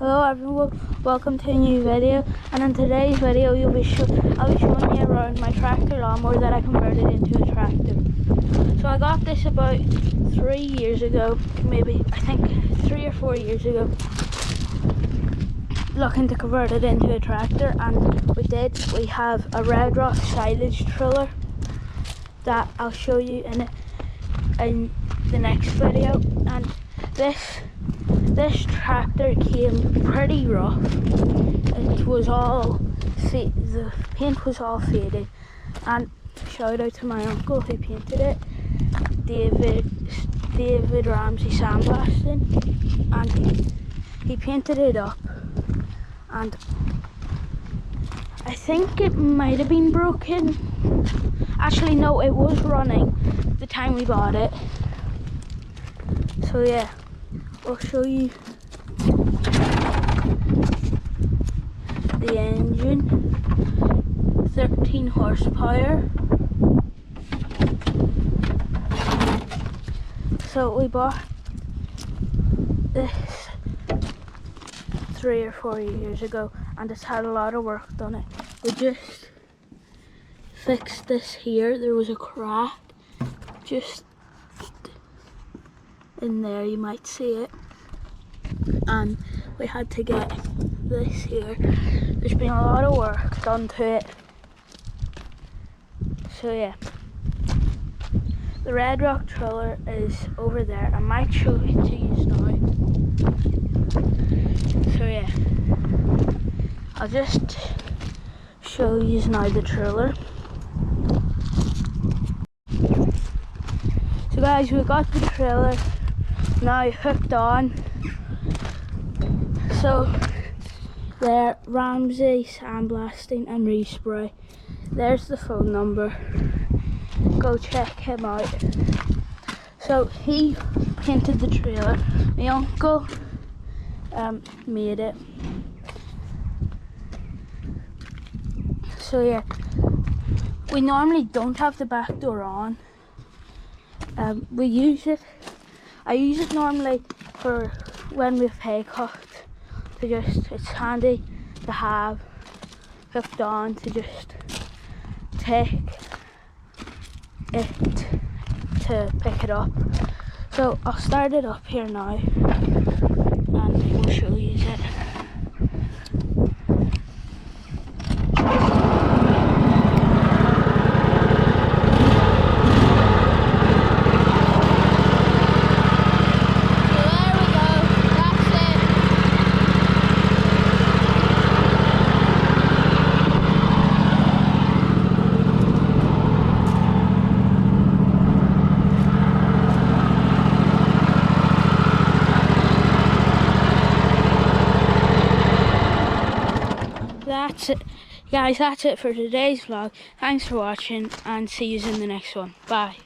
Hello everyone, welcome to a new video, and in today's video I'll be showing you around my tractor lawnmower that I converted into a tractor. So I got this about 3 years ago, maybe I think 3 or 4 years ago, looking to convert it into a tractor, and we did. We have a red rock silage trailer that I'll show you in the next video, and this tractor came pretty rough. It was all the paint was all faded, and shout out to my uncle who painted it, David Ramsey sandblasting, and he painted it up, and I think it might have been broken. Actually no, it was running the time we bought it. So yeah, I'll show you the engine. 13 horsepower. So we bought this 3 or 4 years ago, and it's had a lot of work done it. We just fixed this here. There was a crack just in there, you might see it, and we had to get this here. There's been a lot of work done to it. So yeah, the red rock trailer is over there. I might show it to you now. So yeah, I'll just show you now the trailer. So guys, we got the trailer now hooked on. So there, Ramsey sandblasting and respray. There's the phone number, go check him out. So he painted the trailer, my uncle made it. So yeah, we normally don't have the back door on. We use it, I use it normally for when we've hay cut, to just, it's handy to have hooked on to just take it to pick it up. So I'll start it up here now and we'll show you it. That's it, guys, that's it for today's vlog. Thanks for watching, and see you in the next one. Bye.